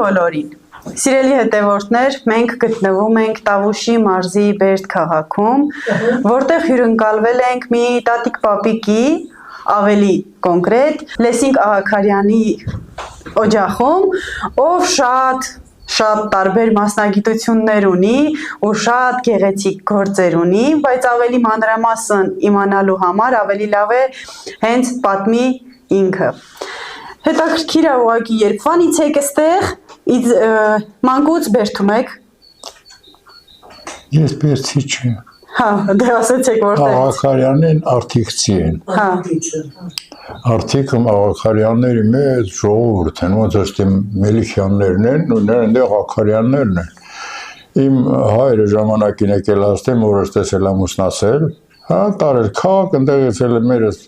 բոլորին։ Սիրելի հետևորդներ, մենք գտնվում ենք Տավուշի մարզի Բերդ քաղաքում, որտեղ հյուրընկալվել ենք մի տատիկ պապիկի, ավելի կոնկրետ, Լեսինգ Աղաքարյանի օջախում, ով շատ տարբեր մասնագիտություններ ունի ու շատ գեղեցիկ գործեր ունի, բայց ավելի մանրամասն իմանալու համար ավելի լավ է հենց պատմի ինքը։ Հետաքրքիր է ուղղակի երբվանից եք այստեղ, մանկուց Բերդում եք։ Ես Բերդցի չեմ։ Հա, դե ասեցեք որտեղ։ Աղաքարյանին արտիքցի են։ Հա։ Արտիքը Աղաքարյանների մեծ ժողովուրդ են, ոնց որ Մելիքյաններն են, ու նրանք Աղաքարյաններն են։ Իմ հայրը ժամանակին եկել աստեմ, որս տեսել ամուսնացել, հա, տարել քաղաք, ընդեղից էլ մերս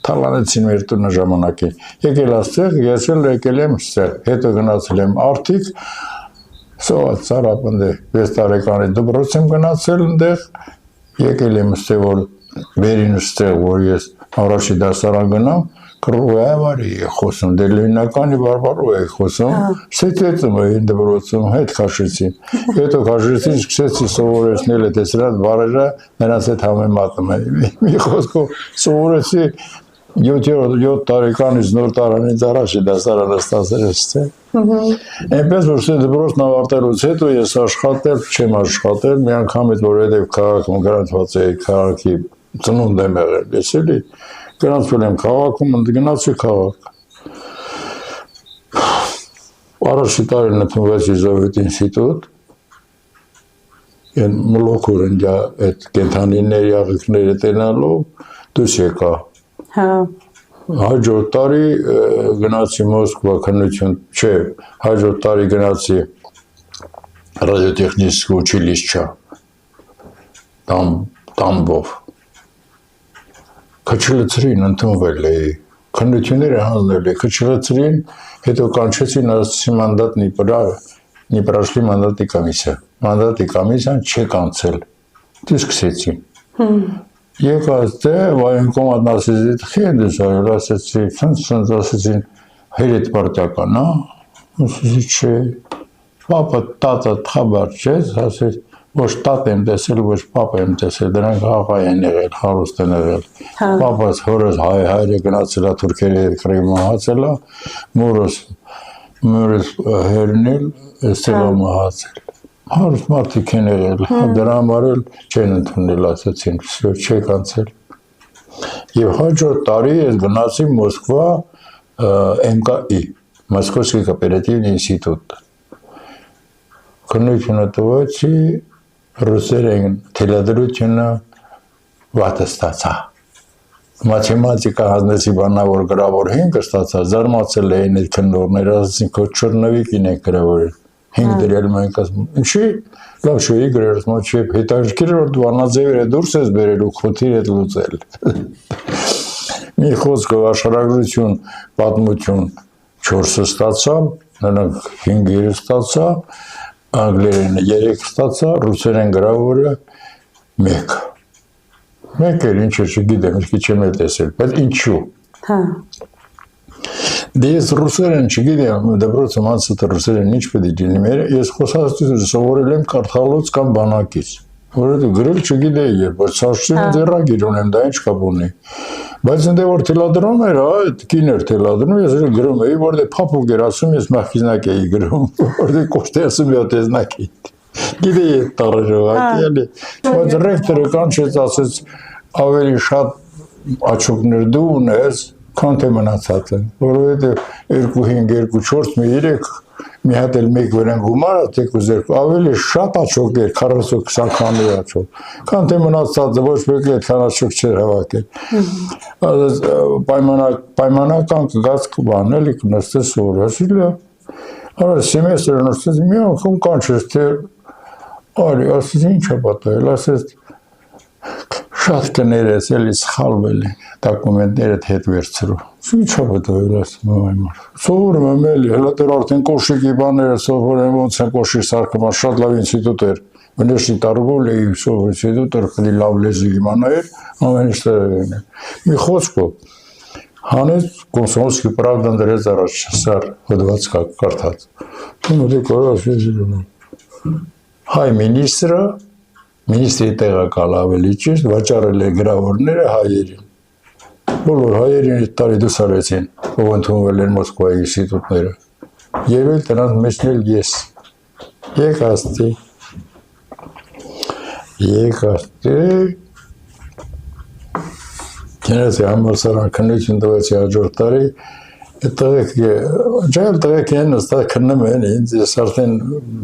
թալանեցին մեր տունը ժամանակին։ Եկել աստեղ, ես էլ եկել եմ ստեղ, հետո գնացել եմ Արտիկ, սոված ծարապնդե 6 տարեկանի դպրոց եմ գնացել ընդեղ, եկել եմ ստեղ, որ վերին ստեղ, որ ես առաջի դասարան գնամ, կրուղայավար էի խոսում, դե լույնականի բարբարով էի խոսում, սետվեցում էի դպրոցում, հետ քաշեցին, հետո քաշեցին, սկսեցի սովորեցնել այդ սրանց բարերը, նրանց հետ համեմատում էի, մի խոսքով սովորեցի 7 տարեկանից նոր տարանից առաջի դասարանը ստացել ես, թե։ Այնպես որ սե դպրոցն ավարտելուց հետո ես աշխատել չեմ աշխատել, մի անգամ այդ որ հետև քաղաքում գրանցված էի քաղաքի ծնունդ եմ եղել, ես էլի գրանցվել եմ քաղաքում, գնացի քաղաք։ Առաջի տարին ընդունվեցի Զովետ ինստիտուտ, մլոքուր ընջա այդ կենթանիների աղիքները տենալով դուս եկա։ Հաջորդ տարի գնացի Մոսկվա քննություն, չէ, հաջորդ տարի գնացի ռադիոտեխնիկա училища, Տամբով։ Քչլցրին ընդունվել էի, քննությունները հանձնել էի, քչլցրին, հետո կանչեցին ասեցի մանդատ не прошли мандатный комиссия, մանդատի կոմիսիան չեք անցել, դու սկսեցին։ Եկած դե военкомат ասեցի, խենդ ես արել, ասեցի, ցենց ասեցին, հերետ պարտական, հա, ասեցի, չէ, պապա տատա խաբար չես, ասեցի, ոչ տատ եմ տեսել, ոչ պապա եմ տեսել, դրանք աղա են եղել, հարուստ են եղել, պապաս հորս հայրը գնացել է թուրքերի հետ Կրիմ մահացել է, մորս հերնել, ստեղ մահացել, հարուստ մարդիկ են եղել, դրա համար էլ չեն ընդունել, ասեցին, չեք անցել, և հաջորդ տարի ես գնացի Մոսկվա MKI, Մոսկովский кооперативный институт, քննությունը տվեցի, ռուսերեն թելադրությունը վատը ստացա, մաթեմատիկա հանձնեցի բանավոր գրավոր 5 ստացա, զարմացել էին այդ քննողները, ասեցին քո չորնովիկին եք գրավորել, 5 դրել մենք ասում, ինչի, լավ չէի գրել, ասում չէ, հետաքրքիր որ դու անաձևերը դուրս ես բերել ու խոթիր հետ լուծել։ Մի խոսքով աշխարհագրություն, պատմություն 4 ստացա, նրանք 5 ստացա, անգլերենը 3 ստացա, ռուսերեն գրավորը 1։ Մեկ էր ինչ չգիտեմ, ինչի չեմ էլ տեսել, բայց ինչու։ Դե ես ռուսերեն չգիտեմ, դպրոցում անցած ռուսերեն ինչ պետք է լինի, ես խոսածություն սովորել եմ Կարդալոց կամ բանակից, որովհետև գրել չգիտեի երբ, բայց սարսին ձեռագիր ունեմ, դա ինչ կապ ունի։ Բայց ընդ որ թելադրում էր, այդ կին էր թելադրում, ես գրում էի, որտեղ փափուկ էր ասում, ես մախիզնակ էի գրում, որտեղ կոշտի ասում յա տեսնակ էի։ Գիտեի այդ տարաժողակի էլի, բայց ռեկտորը կանչեց, ասեց ավելի շատ աչուկներ դու ունես, քան թե մնացած են, որովհետև 2-5, 2-4, 3 մի հատ էլ մեկ վրան գումար, թեկուզ ավելի շատ աչոք էր, 40-20 քանի աչոք, քան թե մնացածը ոչ մեկ այդքան աչոք չէր հավաքել։ Պայմանական կգաց կբան, էլի կնստես սովորել, արա սեմեստրը նստես, մի անգամ կանչես, թե արի, ասես ինչ է պատահել, ասես շատ կներես, էլի սխալվել է, դոկումենտներդ հետ վերցրու։ Ինչ է պատահել, ասում եմ այմար։ Սովորում եմ էլի, հլա դեռ արդեն կոշիկի բաները սովորեմ, ոնց են կոշիկ սարքման, շատ լավ ինստիտուտ էր։ Внешний торговля и все, институт, лավ լեզու իմանայր, ամեն ինչ տեղին է։ Մի խոսքով, Հանեց Կոմսոմոլսկի Պրավդան դրեց առաջ սար հոդված կարդաց։ Դու կորոշեցի։ Հայ Մինիստրի տեղակալ ավելի ճիշտ վաճառել է գրավորները հայերին։ Բոլոր հայերին այդ տարի դուսարեցին, ով ընդունվել են Մոսկվայի ինստիտուտները։ Եվ էլ դրանց մեջն էլ ես։ Եկաստի Կենեսի համալսարան քննություն տվեցի հաջորդ տարի, տղեկ են նստած քննում են ինձ, ես արդեն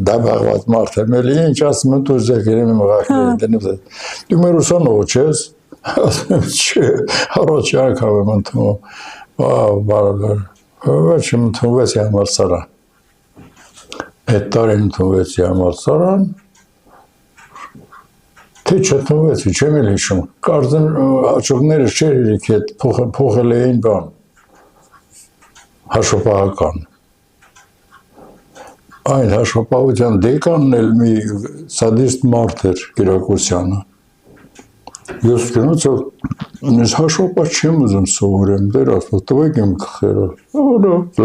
դաբաղված մարդ եմ, էլի ինչ ասում եմ դու ձեր գերեմ եմ աղախների դնիվ դե։ Դու մեր ուսանող չես, չէ, առաջ անգամ եմ ընդունում, ոչ եմ ընդունվեցի համալսարան, այդ տարին ընդունվեցի համալսարան, թե չընդունվեցի, չեմ էլ հիշում, կարծեմ հաջողները չէր իրիք հետ փոխել էին բան, հաշվապահական։ Այն հաշվապահության դեկանն էլ մի սադիստ մարդ էր Կիրակոսյանը։ Ես գնացա, ես հաշվապահ չեմ ուզում սովորեմ, դեր ասում, տվեք իմ քխերը։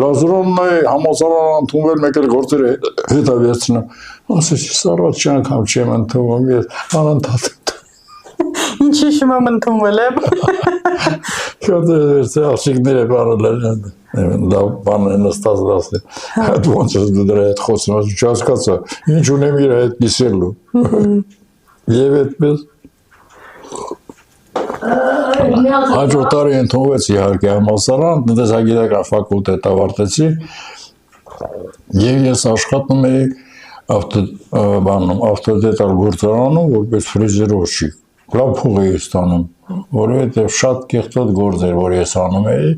Լազարոնն է համալսարան ընդունվել, մեկ էլ գործերը հետավեցնեմ։ Ասես, ես առաջ անգամ չեմ ընդունվում, ես անընդհատ Ինչ հիշում եմ ընդունվել եմ։ Շատ է աշիկները բարել են, լավ բան են նստած դասը, այդ ոնց ես դու դրա հետ խոսում, ասում չհասկացա, ինչ ունեմ իր հետ կիսելու։ Եվ այդպես հաջորդ տարի ընդունվեցի իհարկե համալսարան, տնտեսագիտական ֆակուլտետ ավարտեցի եւ ես աշխատում էի ավտոդետալ գործարանում որպես ֆրեզերոշիկ։ Լավ փող էի ստանում, որովհետեւ շատ կեղտոտ գործ էր, որ ես անում էի։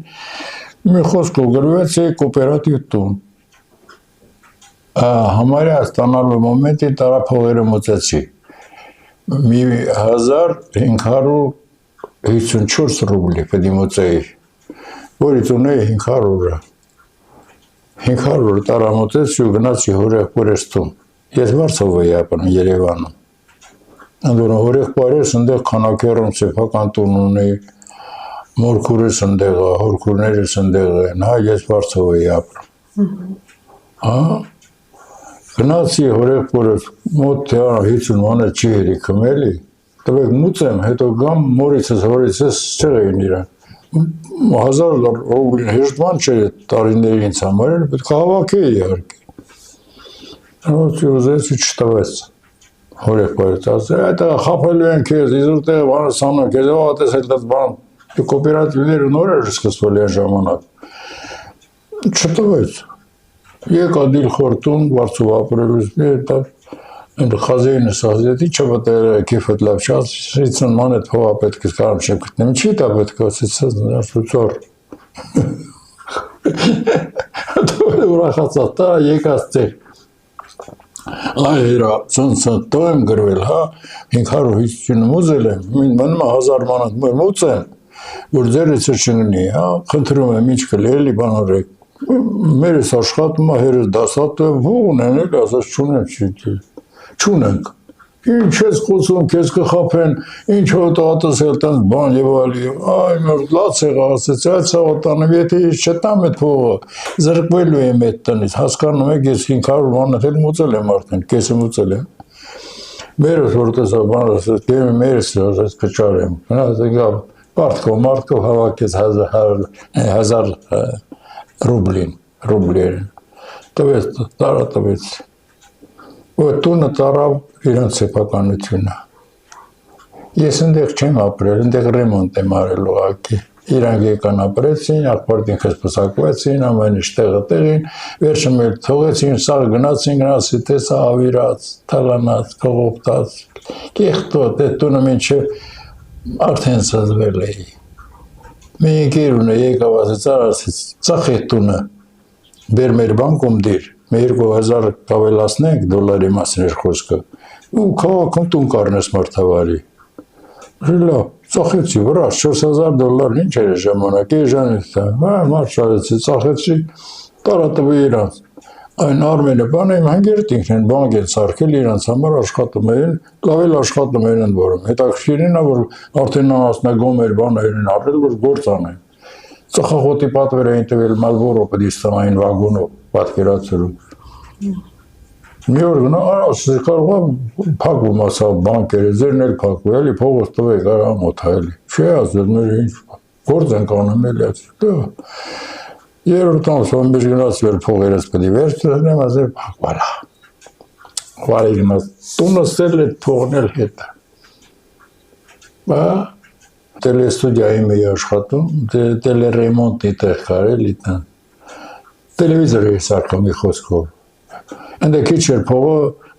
Մի խոսքով գրվեցի կոոպերատիվ տուն։ Համարյա ստանալու մոմենտի տարա փողերը մոծեցի։ Մի 1554 ռուբլի պետք է մոծեի, որից ունեի 500-ը։ 500 տարա մոծեցի ու գնացի հորեղբորես տուն։ Ես Վարշավա էի ապրում Երևանում։ Անդորը հորեղբորես ընդեղ քանակերում սեփական տուն ունեի, մորքուրս ընդեղ, հորքուրներս ընդեղ են, հա ես Վարշավա էի ապրում։ Հա Գնացի հորեղբորես մոտ 50 մանե չի հերիքում էլի, տվեք մուծեմ, հետո գամ մորիցս հորիցս չեղեին իրան, 1000 ռուբլին հեշտ բան չէր տարիների ինձ համար, պետք է հավաքեի իհարկե, ուզեցի չտվեց, հորեղբորես ասել, այդ խապելու են քեզ, իզուր տեղը բանը սանում, քեզ ատեսել դած բան, կոոպերատիվները նոր էր սկսվել այն ժամանակ, չտվեց, Եկա դիլխորտուն, Վարշավ ապրելուց մի խազեինը սազետի չվտել կեֆդ լավ չաս, 50 ման էտ հողա պետք ես կարամ չեմ կտնեմ, չի դա պետք ասեցած նարսուցոր։ Ուրախացած տա եկած ծեր։ Այ հերա, ծնցն տո եմ գրվել, հա, 550 մուզել եմ, մնում 1000 մանատ մուծեմ, որ ձերից չգնի, հա, խնդրում եմ ինչ կլելի բանորեք։ Մերս աշխատում է հերս դասատ է ող ունեն էլ ասաց չունենք, ինչ ես խոսում, կեզ կխապեն, ինչ հոտատս էլ տենց բան և ալի, այ մոր լաց եղա ասեց, այդ սաղոտանում, եթե ես չտամ էտ փողը, զրկվելու եմ էտ տնից, հասկանում եք ես 500 մանդ էլ մուծել եմ արդեն, կեսը մուծել եմ, մերս որ տեսա բան ասեց, կեմի մերս ասեց կճար եմ, մարդկով հավակեց 1000 ռուբլին, տվեց, տարա տվեց, որ տունը տարավ իրանց սեփականությունը, ես ընդեղ չեմ ապրել, ընդեղ ռեմոնտ եմ արել ուղղակի, իրանք եկան ապրեցին, աղբարդին խսպսակվեցին, ամեն ինչ տեղը տեղին, վերջը մեր թողեցին, սաղ գնացին, տեսա ավիրած, թալանած, կողոպտած, կեղտոտ, այդ տունը մինչև արդեն սզվել էի, մի ընկեր ունե եկավ ասեց, ծախ էտ տունը, բեր մեր բանկում դիր, մեր 2000 կավելասնենք դոլարի մասին էր խոսքը, ու քաղաքում տուն կարնես մարդավարի, լավ, ծախեցի, վրաշ, 4000 դոլար, ինչ էր ժամանակ, էժանից դա, մարդ շարեցի, ծախեցի, տարատվի իրանց, այն արմենը բան եմ հանգերտ ինքն են բանք են սարքել իրանց համար աշխատում էին, լավ էլ աշխատում էին ընդ որում, հետաքրքիրին է, որ արդեն անասնագոմ էր բան էին արել, որ գործ անեն, ծխախոտի պատվեր էին տվել Մալբորո Պդիստանային վագոնով պատկերացրու։ Մի օր գնա, ասես կարող է փակվում ասա բանկերը, ձերն էլ փակվում, էլի փողոց տվեք ամոթ էլի։ Չէ, ասել մեր ինչ գործ ենք անում էլի ասել։ Երրորդ ամսում մեր գնացել փողերս պետք է վերցնեմ, ասել փակվարա։ Վարի գնաց, տունս էլ է թողնել հետը։ Բա տելեստուդիայի մեջ աշխատում, տելերեմոնտի տեղ կար էլի տան։ Տելևիզորի սարքում մի խոսքով։ Ընդ քիչ էր փողը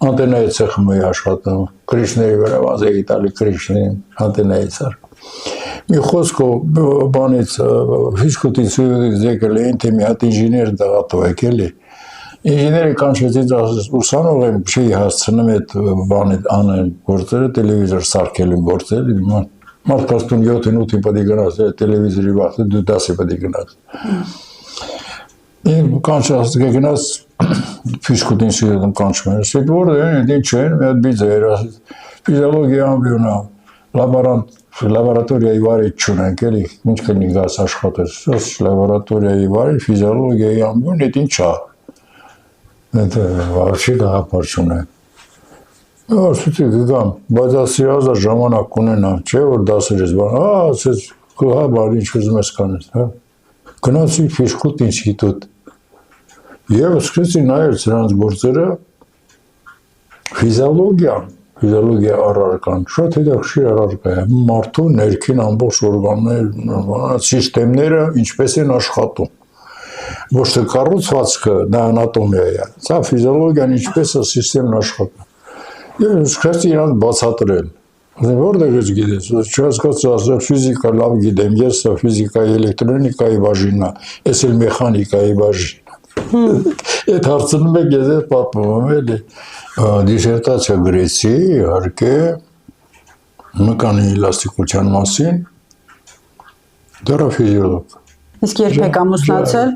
անտենայի ցեխում էի աշխատում, Կրիշների վրա վազեի տալի Կրիշներին անտենայի սարքում։ Մի խոսքով բանից ֆիզկուտից եկել էին, թե մի հատ ինժեներ դատովեք էլի։ Ինժեները կանչեցին ուսանող եմ, չի հասցնում այդ բանը անեն գործերը, տելևիզոր սարքելու գործերը, մարդկանց տուն 7-8-ին պետք է գնաս, տելևիզորի վաղը դու 10-ը պետք է գնաս։ Իմ կանչած գնաց ֆիզկուտին սիրում կանչում են, ասել որ ինչ են, մի հատ բիձ էր, ֆիզիոլոգիա ամբիոնա, լաբորատորիայի վարիչ չունենք, էլի, ինչ կնի գաս աշխատես, ոս լաբորատորիայի վարիչ, ֆիզիոլոգիայի ամբիոն, էդ ինչ է։ Այդ վարչի գաղափար չունեն։ Ասեցի գգամ, բայց ասի հազար ժամանակ կունենամ, չէ, որ դասերես բան, ասեց, հա, բար ինչ ուզում ես կանես, հա։ Գնացի ֆիզկուտ ինստիտուտ։ Եվ սկսեցի նայել սրանց գործերը, ֆիզիոլոգիա առարկան, շատ հետաքրքիր առարկա է, մարդու ներքին ամբողջ օրգաններ, սիստեմները ինչպես են աշխատում։ Ոչ թե կառուցվածքը, դա անատոմիա է, սա ֆիզիոլոգիան ինչպես է սիստեմն աշխատում։ Եվ սկսեցի իրանց բացատրել։ Որտեղ ես գիտես, չհասկացա, ասա ֆիզիկա լավ գիտեմ, ես ֆիզիկայի էլեկտրոնիկայի բաժինն եմ, ես էլ մեխանիկայի բաժին։ Այդ հարցնում եք ես էլ պատմում էլի։ Դիսերտացիա գրեցի, իհարկե, մկանի էլաստիկության մասին, դեռ ֆիզիոլոգ։ Իսկ երբ եք ամուսնացել։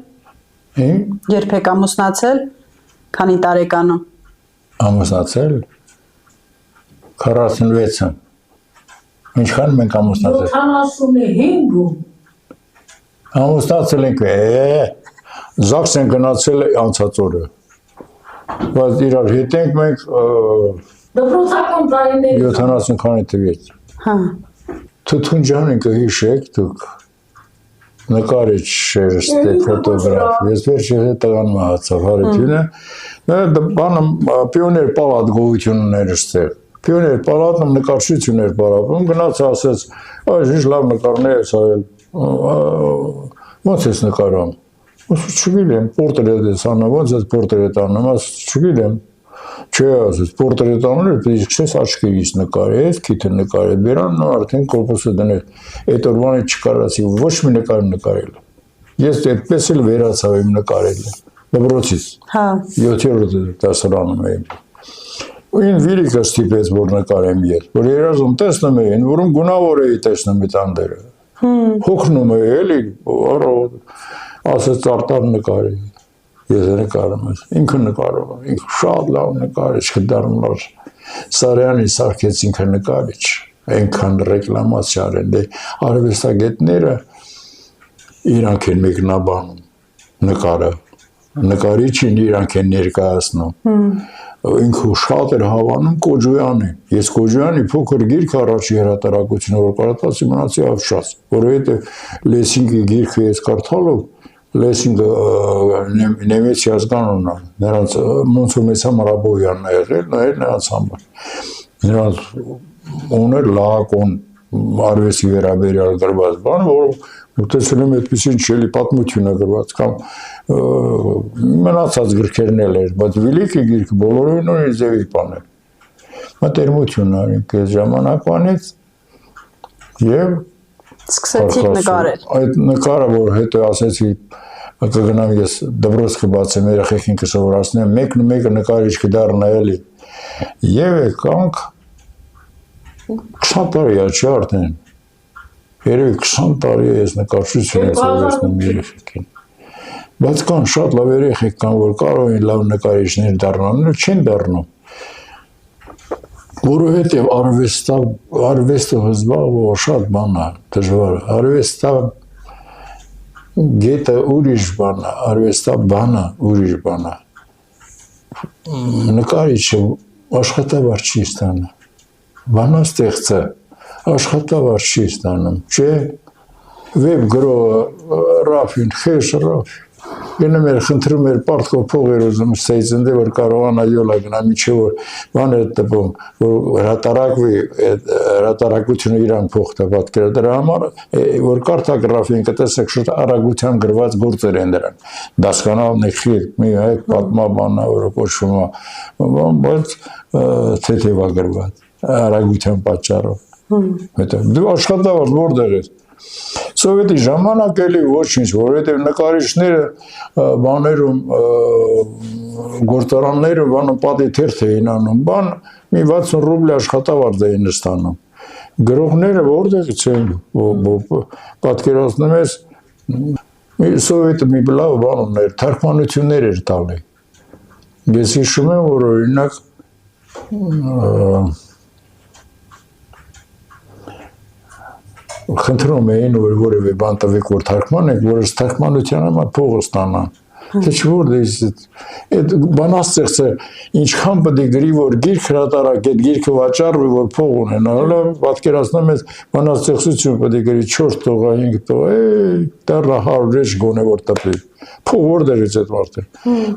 Երբ եք ամուսնացել, քանի տարեկանում։ Ամուսնացել 46-ը։ Ինչքան մենք ամուսնացել։ 75-ում։ Ամուսնացել ենք, զաքս են գնացել անցած օրը։ Բայց իրար հետ ենք մենք դպրոցական տարիների 70 քանի թվից։ Հա։ Թութուն ջան ինքը հիշեք դուք նկարիչ շերստե ֆոտոգրաֆ։ Ես վերջի հետ տղան մահացավ հարությունը։ Բանը պիոներ պալատ գոյություններ ստեղ։ Պիոներ պալատում նկարչություններ պարապում, գնաց ասեց, այս ինչ լավ նկարներ ես արել, ոնց ես նկարում, չգիտեմ, պորտրետ ես անում, ոնց ես պորտրետ անում, չգիտեմ, չէ ասեց, պորտրետ անում էր, պետք է սկսես աչքերից նկարել, քիթը նկարել, բերան արդեն կորպուսը դնել, այդ օրվանից չկարացի ոչ մի նկար նկարել, ես այդպես էլ վերացավ իմ նկարելը, դպրոցից, 7-րդ դասարանում էի։ Ին վիրիկը ստիպեց, որ նկարեմ ես, որ երազում տեսնում էին, որում գունավոր էի տեսնում այդ անդերը, հոգնում էի էլի, ասեց արտար նկարի, ես նկարում ես, ինքը նկարում է, ինքը շատ լավ նկարիչ, կդարմնար, Սարյանի սարքեց ինքը նկարիչ, այնքան ռեկլամացիա արել, արվեստագետները իրանք են մեկնաբանում նկարը, նկարիչին իրանք են ներկայացնում, ինքը շատ էր հավանում Կոջոյանին, ես Կոջոյանի փոքր գիրք առաջի հրատարակությունը որ կարդացի մնացի ավշած, որովհետև Լեսինգի գիրքը ես կարդալով Լեսինգը նեմեցի ազգանունն է, նրանց Մոնսումեսա Մարաբոյանն է եղել, նրանց համար, նրանց ուներ լակոն արվեստի վերաբերյալ գրված բան, որ տեսել եմ այդպիսին չելի պատմություն է գրված, կամ մնացած գրքերն էլ էր, բայց Վիլիկի գիրքը բոլորովին ունի ձևի բան է, մտերմություն արինք այս ժամանակվանից և սկսեցիք նկարել։ Այդ նկարը, որ հետո ասեցի, կգնամ ես դպրոց կբացեմ, երեխեքին կսովորացնեմ, մեկը նկարիչ կդառնա էլի, և եկանք 20 տարի է, չէ արդեն, երևի 20 տարի է ես նկարչություն եմ սովորեցնում երեխեքին, բայց կան շատ լավ երեխեք կան, որ կարող են լավ նկարիչներ դառնալ, չեն դառնում, որովհետև արվեստը հզբաղ, որ շատ բան է, դժվար, արվեստը գետը ուրիշ բան է, արվեստա բանը ուրիշ բան է։ Նկարիչը աշխատավար չի ստանում։ Բանաստեղծը աշխատավար չի ստանում, չէ՞։ Վեբ գրողը Ռաֆին, խես Ռաֆ։ Գնում էր խնդրում էր պարտքով փողեր ուզում ստեղծել, որ կարողանա յոլա գնա միջև որ բաներ տպում, որ հրատարակվի, հրատարակությունը իրան փող տա պատկերը դրա համար, որ կարդակ Ռաֆին կտեսեք շուտ արագության գրված գործեր են դրան։ Դասկանալն է խիտ, մի հայ պատմաբանն է, որ կոչվում է, բայց թեթևա գրված, արագության պատճառով։ Դու աշխատավար որտեղ ես։ Սովետի ժամանակ էլի ոչինչ, որովհետև նկարիչները բաներում գործարաններում բանում պատի թերթ էին անում, բան մի 60 ռուբլի աշխատավարձ էին ստանում։ Գրողները որտեղից էին, պատկերացնում ես, Սովետը մի լավ բան ուներ, թարգմանություններ էր տալի։ Ես հիշում եմ, որ օրինակ խնդրում էին, որ որևէ բան տվեք, որ թարգմանեք, որ թարգմանության համար փողը ստանան։ Թե չորտեղից այդ բանաստեղծը ինչքան պետք է գրի, որ գիրք հրատարակ, այդ գիրքը վաճառվի, որ փող ունենա, հələ պատկերացնում ես բանաստեղծություն պետք է գրի 4 տողա, 5 տողա, դեռ 100 էջ գոնե որ տպի։ Փող որտեղից այդ մարդը։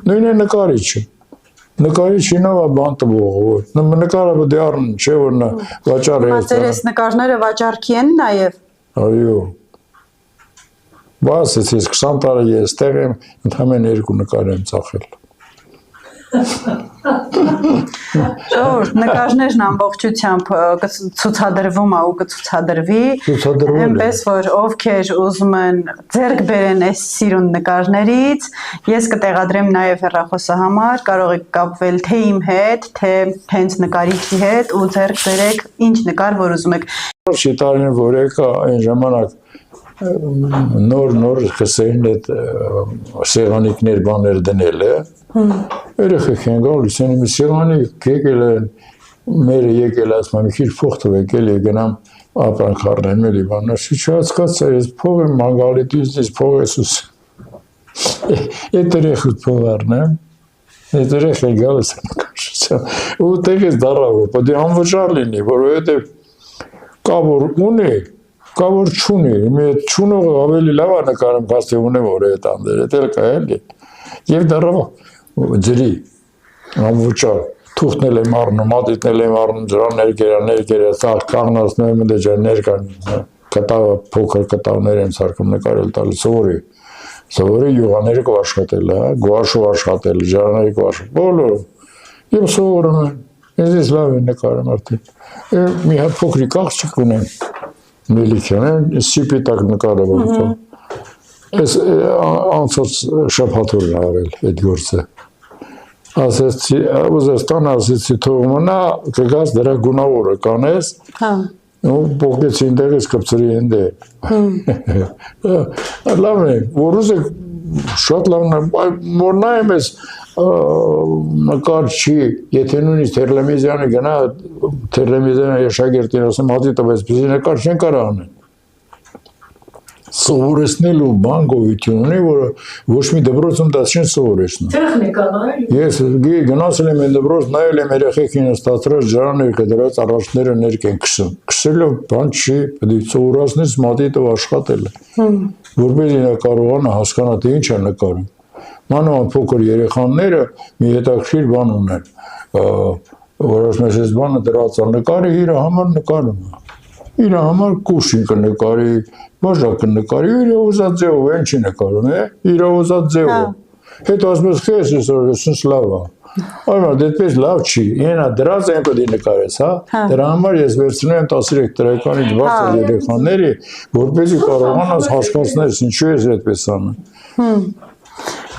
Նույնն է նկարիչը։ Նկարիչին ով է բան տվողը, նկարը պետք է առնի, չէ՞ որ նա վաճառ է։ Բայց այս նկարները վաճառքի են նաև։ Այո։ Բայց ես 20 տարի ես տեղ եմ, ընդհանրեն 2 նկար եմ ծախել։ Ժողովուրդ, նկարներն ամբողջությամբ ցուցադրվում է ու կցուցադրվի։ Այնպես որ ովքեր ուզում են ձեռք բերեն այս սիրուն նկարներից, ես կտեղադրեմ նաև հեռախոսահամար, կարող եք կապվել թե իմ հետ, թե հենց նկարիչի հետ ու ձեռք բերեք ինչ նկար որ ուզում եք։ Չի տարին որ եկա այն ժամանակ նոր սկսեին այդ սեղանիկներ բաներ դնել է։ Երեխեք են գալիս են մի սեղանիկ եկել են, մերը եկել ասում եմ մի քիչ փող տվեք էլի գնամ ապրանք առնեմ էլի բաններ, չհասկացա ես փող եմ մանգալիտից փող ես ուս։ Այդ երեխուց փող առնեմ, այդ երեխեք գալիս են կաշեցան, ու տեղից դարավը, պետք է անվճար լինի, որովհետև կա որ ունի, կա որ չունի, մի չունողը ավելի լավ է նկարում, բացի ունի որ այդ անդեր, այդ էլ կա էլի, և դարավը ջրի, անվճար, թուղթնել եմ առնում, մատիտնել եմ առնում, ջրան ներկերա, սաղ կաղնացնում եմ դե ջան ներկան, կտավը, փոքր կտավներ եմ սարկում նկարել տալի, սովորի յուղաները կով աշխատել, գուաշով աշխատել, ջրաների կով աշխատել, բոլորը, և սովորում են, ես լավ են նկարում արդեն, մի հատ փոքրիկ աղջիկ ունեմ, Մելիքյան եմ, սիպիտակ նկարը որտով, ես անցած շաբաթորն արել այդ գործը, ասեցի, ուզեստան ասեցի թողմնա, կգաց դրա գունավորը կանես, ու պողկեցի ինտեղից կպցրի ենդ է, լավ է, որ ուզեք շատ լավն է, որ նայեմ ես նկար չի, եթե նույնիսկ Թերլեմիզյանը գնա, Թերլեմիզյանը եշագերտին ասեմ, հատի տվեց, պիսի նկար չեն կարա անեն։ Սովորեցնելու բան գոյություն ունի, որը ոչ մի դպրոցում դա չեն սովորեցնում։ Տեխնիկան է։ Ես գնացել եմ այն դպրոց, նայել եմ երեխեքին ստացրած ջրաներ կդրած առաջները ներք են քսում։ Քսելով բան չի, պետք է սովորացնես մատիտով աշխատել է։ Որպես նա կարողանա հասկանա թե ինչ է նկարում։ Մանավանդ փոքր երեխաները մի հետաքրքիր բան ունեն, որ ասում ես այս բանը դրած է նկարի իր համար նկարում է։ Իր համար կուշին կնկարի, բաժակ կնկարի, իր ուզած ձևով են չի նկարում, իր ուզած ձևով։ Հետո ասում ես քեզ ես լավ է։ Այո, դեպպես լավ չի, ինա դրած են պետք է նկարես, հա։ Դրա համար ես վերցնում եմ 13 տարեկանից բարձր երեխաների, որպեսզի կարողանաս հասկացնես ինչու ես այդպես անում։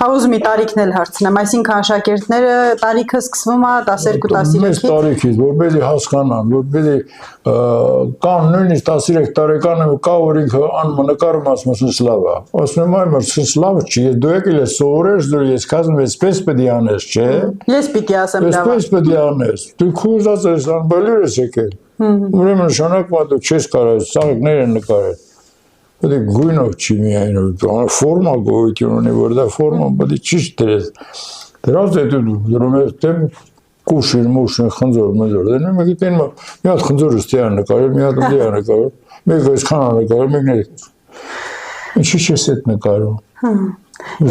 Հա ուզում եմ տարիքն էլ հարցնեմ, այսինքն աշակերտները տարիքը սկսվում է 12-13-ից։ Մեծ տարիքից, որպեսզի հասկանան, որպեսզի կան նույնիսկ 13 տարեկանը կա որ ինքը անում նկարում ասում ես լավ է։ Ասում եմ այ մրցից լավ չի, դու եկել ես սովորես, դու ես կազմում ես պես պետք է անես, չէ։ Ես պիտի ասեմ լավ։ Պես պետք է անես։ Դու քո ուզած ես անբալյուր ես եկել։ Ուրեմն նշանակում է դու չես կարող ծաղիկներ են նկարել։ պետք է գույնով չի միայն ֆորմա գոյություն ունի, որ դա ֆորման պետք է ճիշտ դրես։ Դրանց հետո դրում ես դեմ կուշին, մուշին, խնձոր, մնձոր, դնում եք դեն մի հատ խնձորը ստիան նկարել, մի հատ դիան նկարել, մեկը այսքան նկարել, մեկն է։ Ինչի՞ չես այդ նկարում։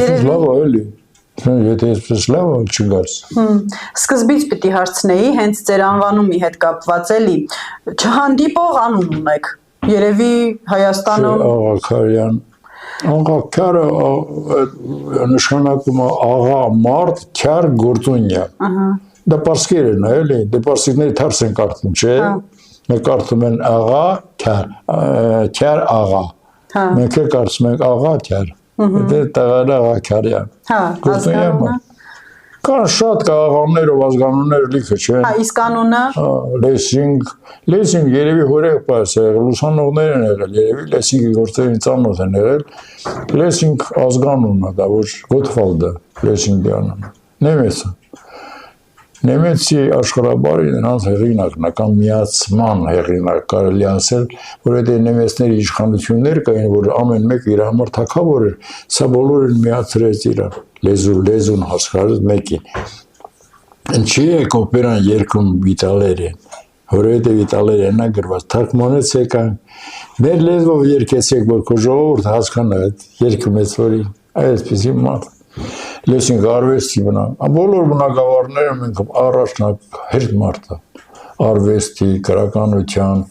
Ես լավ էլի։ Եթե ես լավ չգարս։ Սկզբից պիտի հարցնեի, հենց ձեր անվանումի հետ կապված էլի, չհանդիպող անուն ունեք։ Երևի Հայաստանում Աղաքարյան Աղաքարը նշանակում է աղա մարդ քյար գործունյա։ Դա պարսկերն է, էլի, դե պարսիկների թարս են կարդում, չէ՞։ Մենք կարդում են աղա քյար աղա։ Մենք էլ կարդում ենք աղա քյար։ Դե տղան Աղաքարյան։ ազգանունը։ Կան շատ աղաներով ազգանուններ լիքը, չէ՞։ Իսկ անունը Լեսինգ երևի հորեղբայրս է եղել, ուսանողներ են եղել, երևի Լեսինգի գործերին ծանոթ են եղել։ Լեսինգ ազգանունն է, դա ոչ Գոթվալդը, Լեսինգի անունը։ Նեմեցը։ Նեմեցի աշխարհաբարի նրանց հեղինակն է, կամ միացման հեղինակ կարելի ասել, որովհետև նեմեցների իշխանություններ կային, որ ամեն մեկը իր համար թագավոր էր, սա բոլորին միացրեց իրար, լեզուն հասկացած մեկին։ Ինչի է օպերան երգում իտալերեն, որովհետև իտալերենն է գրված, թարգմանեց եկան, մեր լեզվով երգեցեք, որ քո ժողովուրդը հասկանա այդ երգը մեծ որին, այսպեսի մարդ։ Լեսինգ արվեստի բոլոր բնակավարները մենք առաջնահերթ մարդը, արվեստի, գրականության,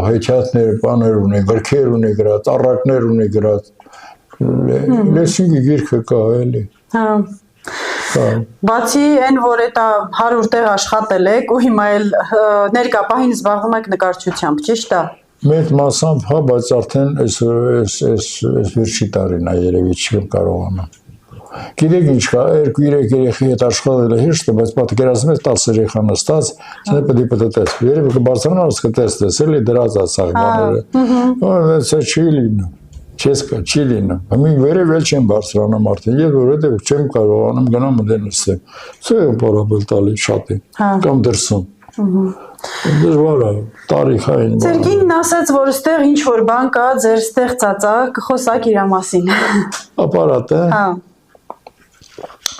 հեքիաթներ, բաներ ունի, գրքեր ունի գրած, առակներ ունի գրած, Լեսինգի գիրքը կա էլի։ Բացի այն, որ այդ 100 տեղ աշխատել եք ու հիմա էլ ներկա պահին զբաղվում եք նկարչությամբ, ճիշտ է։ Մեծ մասամբ, հա, բայց արդեն այս վերջի տարին է երևի չեմ կարողանա։ Գիտեք ինչ կա, 2-3 երեխի հետ աշխատելը հեշտ է, բայց պատկերացնում ես 10 երեխա նստած, չնայ պետք է տեսնես։ Երևի կբարձրանաս կտեսնես, էլի դրած ասաղ բաները։ Սա չի լինում։ Չեսկա, չի լինում։ Հիմա վերև էլ չեմ բարձրանում արդեն, եւ որովհետեւ չեմ կարողանում գնամ դենսեմ։ Սա է պարաբել տալի շատ է։ Կամ դրսում։ Դժվար է, տարիքային բան։ Ձեր կինն ասաց, որ այստեղ ինչ որ բան կա, ձեր ստեղծած է, կխոսակ իր մասին։ Ապարատ է։ Հա։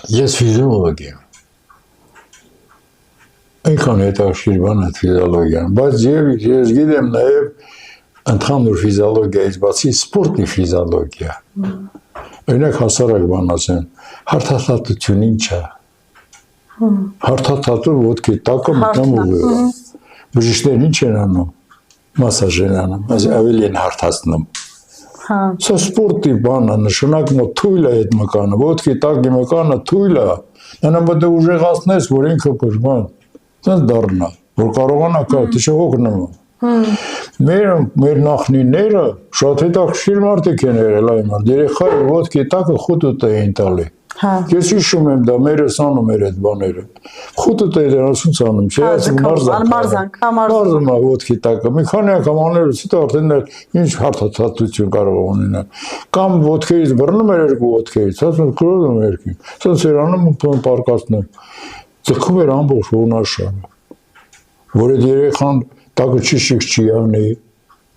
Ես ֆիզիոլոգ եմ։ Այնքան հետաքրքիր բան է ֆիզիոլոգիան, բայց ես գիտեմ նաև ընդհանուր ֆիզիոլոգիայից բացի սպորտի ֆիզիոլոգիա։ Օրինակ հասարակ բան ասեմ, հարթաթաթություն ինչ է։ Հարթաթաթը ոտքի տակը մտնում ուղիղ։ Բժիշկներն ինչ են անում։ Մասաժ են անում, ավելի են հարթացնում։ Սա սպորտի բան է, նշանակում է թույլ է այդ մկանը, ոտքի տակի մկանը թույլ է։ Այնա պետք է ուժեղացնես, որ ինքը բան, ցած դառնա, որ կարողանա կա, թե չէ հոգնում է։ Մեր նախնիները շատ հետաքրքիր մարդիկ են եղել այն մարդ, երեխայի ոտքի տակը խուտուտ էին տալի։ Ես հիշում եմ դա, մերս անում էր այդ բաները։ Խուտուտ է դրանցում ցանում, չէ՞, այսինքն մարզանք, ոտքի տակը։ Մի քանի անգամ աներուց հետո արդեն ինչ հարթաթաթություն կարող ունենալ։ Կամ ոտքերից բռնում էր երկու ոտքերից, ասում կրոնում երկին։ Սենց էր անում ու պարկացնում։ Ձգում էր ամբողջ ողնաշարը։ Որ այդ երեխան տակը չի անի,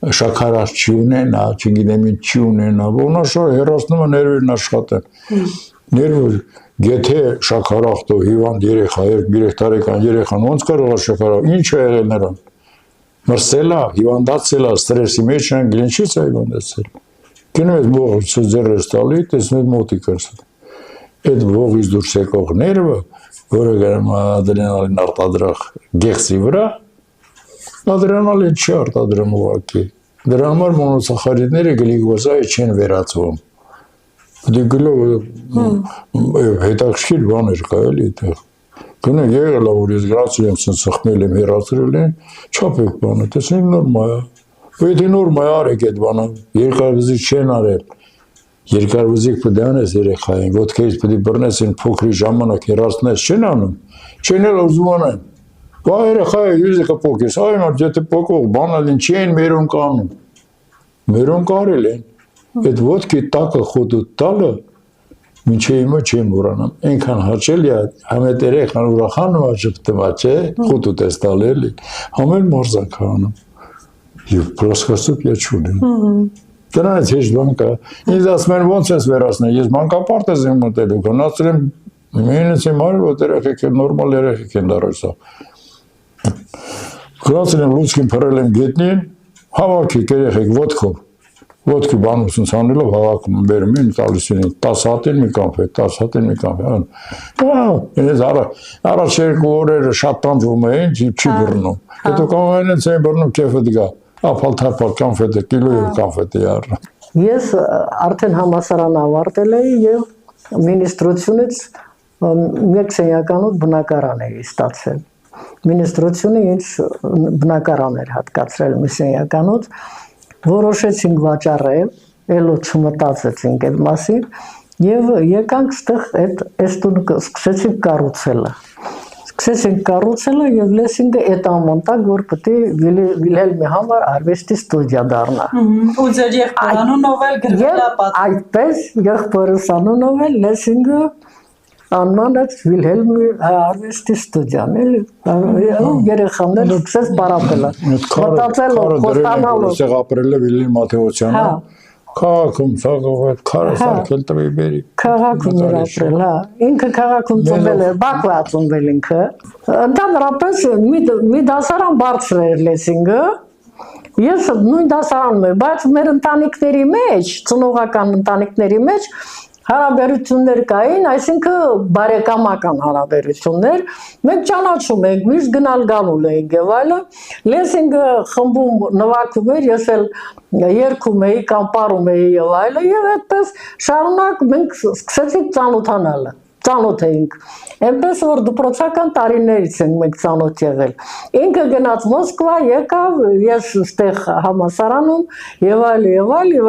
շաքարած չի ունենա, չգիտեմ ինչ չի ունենա, ողնաշարը հեռացնում է ներվերն աշխատեն։ Ներվը գեթե շաքարախտով հիվանդ երեխա, 2-3 տարեկան երեխան ոնց կարող է շաքարախ, ինչ է եղել նրան։ Մրսել է, հիվանդացել է, ստրեսի մեջ են, ինչի՞ց է հիվանդացել։ Գնում ես ողջ ձեռս տալի, տեսնում ես մոտիկս։ Այդ ողից դուրս եկող ներվը, որը գնում է ադրենալին արտադրող գեղձի վրա, ադրենալին չի արտադրում ուղղակի։ Դրա համար մոնոսախարիդները գլյուկոզայի չեն վերածվում։ Դե հետաքրքիր բաներ կա էլի այդտեղ։ Գնա եղել է որ ես գրացել եմ սենց սխմել եմ հեռացրել եմ, չափեք բանը, տեսնեք նորմալ է։ Եթե նորմալ է արեք այդ բանը, երկարվզիկ չեն արել։ Երկարվզիկ պետք է անես երեխային, ոտքերից պետք է բռնես այն փոքրի ժամանակ հեռացնես, չեն անում։ Չեն էլ ուզում անեն։ Բա երեխայի յուզիկը փոքրից, այ մարդ եթե փոքող բանալ ինչի են մերոն կանում։ Մերոն կարել են։ Այդ ոտքի տակը խոտուտ տալը մինչև հիմա չեմ ուրանամ, այնքան հաճելի է, համետ երեխան ուրախանում է ժպտում է, չէ, խոտուտ ես տալ էլի, համել մարզանք անում, և պրոսկաստուկ է չունեմ, Դրանից հեշտ բան կա։ Ինձ ասում են ոնց ես վերացնել, ես մանկապարտեզ եմ մտել ու գնացել եմ մենից եմ արել, որ երեխեք են նորմալ երեխեք են դարեցա։ Գնացել եմ լուցկին փռել եմ գետնին, հավաքեք երեխեք ոտքով։ Ոտքի բանություն ցանելով հավաքում եմ բերում եմ տալիս են 10 հատին մի կոնֆետ, 10 հատին մի կոնֆետ։ Ես առաջ երկու օրերը շատ տանջվում էին, չի բռնում։ Հետո կամենից էին բռնում քեֆը դգա։ Ապալ-թափալ կոնֆետը, կիլոյով կոնֆետի առ։ Ես արդեն համալսարան ավարտել էի եւ մինիստրությունից մեկ սենյականոց բնակարան էի ստացել։ Մինիստրությունը ինձ բնակարան էր հատկացրել մի սենյականոց, որոշեցինք վաճառել, ելո չմտածեցինք այդ մասին եւ եկանք ստեղ այդ տունը սկսեցինք կառուցելը։ Սկսեցինք կառուցելը եւ լեսինգը այդ ամոնտակ, որ պետք է Վիլհելմի համար արվեստի ստուդիա դառնա։ Ու ձեր եղբայրանունով էլ գրվել է պատմում։ Այդպես եղբայրս անունով էլ լեսինգը անմանած Վիլհելմի արվեստի ստուդիան էլի։ Երեխաները սկսեց պարապելը։ Մտածելով, խոստանալով։ Սեղ ապրել է Վիլհելմ Մաթեոսյանը։ Քաղաքում ցաղով քարը սարքել տվի բերի։ Քաղաքում էր ապրել, հա։ Ինքը քաղաքում ծնվել էր, Բաքվա ծնվել ինքը։ Ընդհանրապես մի դասարան բարձր էր լեսինգը։ Ես նույն դասարանում եմ, բայց մեր ընտանիքների մեջ, ծնողական ընտանիքների մեջ հարաբերություններ կային, այսինքն բարեկամական հարաբերություններ, մենք ճանաչում ենք, միշտ գնալ գալու ենք եւ այլն, լեսինգը խմբում նվագում էր, ես էլ երգում էի կամ պարում էի եւ այլն, եւ այդպես շարունակ մենք սկսեցինք ծանոթանալ, ծանոթ էինք, այնպես որ դպրոցական տարիներից ենք մենք ծանոթ եղել, ինքը գնաց Մոսկվա, եկավ, ես ստեղ համալսարանում եւ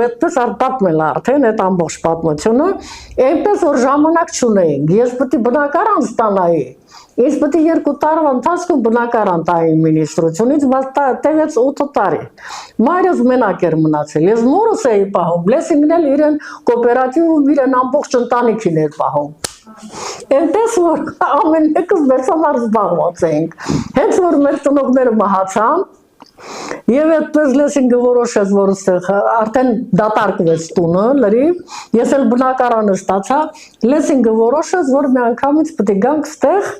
այդպես պատմել արդեն այդ ամբողջ պատմությունը, այնպես որ ժամանակ չունեինք, ես պետք է բնակարան ստանայի, ես պետք է 2 տարվա ընթացքում բնակարան տայի մինիստրությունից, բայց տևեց 8 տարի, մայրս մենակ էր մնացել, ես մորս էի պահում, լեսինգն էլ իրեն կոոպերատիվում իրեն ամբողջ ընտանիքին էր պահում։ Այնպես որ ամեն մեկս մեզ համար զբաղված էինք, հենց որ մեր ծնողները մահացան, եւ այդպես լեսինգը որոշեց, որ այստեղ արդեն դատարկվեց տունը, լրիվ, ես էլ բնակարանը ստացա, լեսինգը որոշեց, որ մի անգամից պետք է գանք այստեղ,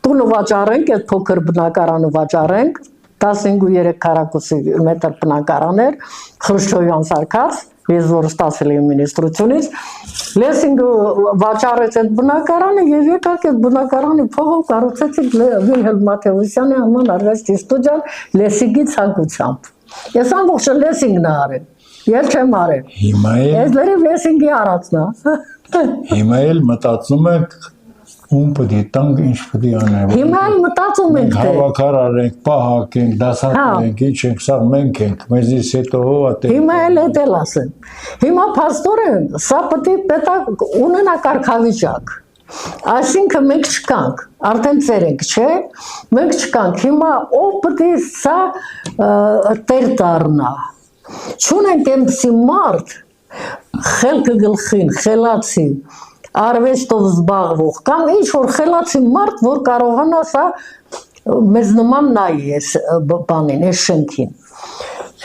տունը վաճառենք, այդ փոքր բնակարանը վաճառենք, 15-3 քառակուսի մետր բնակարան էր, Խրուշչովյան սարքած, ես որ ստացել եմ մինիստրությունից, լեսինգը վաճառեց այդ բնակարանը եւ եկակ այդ բնակարանի փողով կառուցեցինք Վիլհելմ Մաթեոսյանի անվան արվեստի ստուդիան լեսինգի ցանկությամբ։ Ես ամբողջը լեսինգն արել, ես չեմ արել։ Հիմա ես լրիվ լեսինգի արածն է։ Հիմա էլ մտածում եք ում պետք է տանք ինչ պետք է անենք։ Հիմա էլ մտածում ենք թե հավաքար արենք, պահակենք, դասարկենք, ինչ ենք, սա մենք ենք, մեզից հետո ով է։ Հիմա էլ էլ ասեմ։ Հիմա փաստորեն սա պետք է ունենա կարգավիճակ։ Այսինքն մենք չկանք, արդեն ծեր ենք, չէ՞։ Մենք չկանք, հիմա ով պետք է սա տեր դառնա։ Չունենք այնպիսի մարդ, խելքը գլխին, խելացի, արվեստով զբաղվող կամ ինչ որ խելացի մարդ, որ կարողանա սա մեզ նման նայի այս բանին, այս շենքին։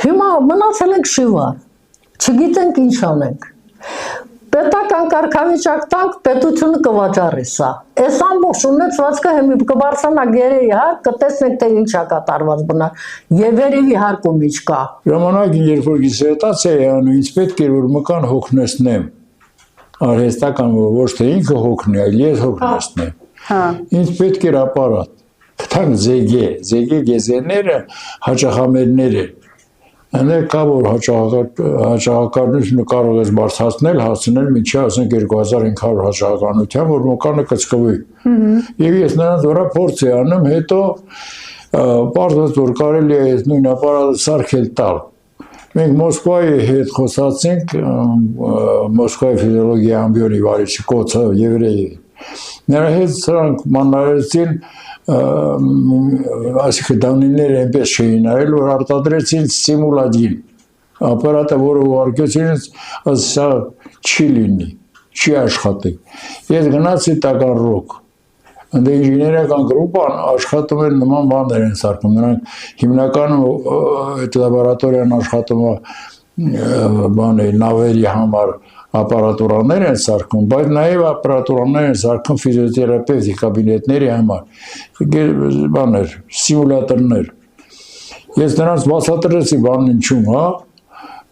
Հիմա մնացել ենք շիվար, չգիտենք ինչ անենք։ Պետական կարգավիճակ տանք, պետությունը կվաճառի սա։ Այս ամբողջ ունեցվածքը հիմա կբարձրանա գերեի, հա, կտեսնենք թե ինչ է կատարված բնա, եւ երևի հարկում ինչ կա։ Ժամանակին երբ որ դիսերտացիա էի անում, ինձ պետք էր որ մկան հոգնեցնեմ։ Արհեստական ոչ թե ինքը հոգնի, այլ ես հոգնեցնեմ։ Հա։ Ինձ պետք էր ապարատ։ Գտանք զեգե գեզերները հաճախամերներ են։ Այնտեղ կա որ հաճախականությունը կարող ես բարձրացնել, հասցնել մինչև ասենք 2500 հաճախականության, որ մկանը կծկվի։ Եվ ես նրանց վրա փորձ էի անում, հետո պարզվեց որ կարելի է նույն ապարատը սարքել տալ։ Մենք Մոսկվայի հետ խոսացինք, Մոսկվայի ֆիզիոլոգիա ամբիոնի վարիչի կոծը եվրեի։ Նրա հետ սրանք մանրեցին, այսինքն դանիները այնպես չէին այլ, որ արտադրեցին սիմուլադին։ Ապարատը, որը ուղարկեցին, սա չի լինի, չի աշխատի։ Ես գնացի Տական Ռոք։ Ընդ ինժեներական գրուպան աշխատում են նման բաներ են սարքում, նրանք հիմնականում այդ լաբորատորիան աշխատում է բանի նավերի համար ապարատուրաներ են սարքում, բայց նաև ապարատուրաներ են սարքում ֆիզիոթերապևտի կաբինետների համար, բաներ, սիմուլյատորներ։ Ես նրանց բացատրեցի բանն ինչու՞մ, հա,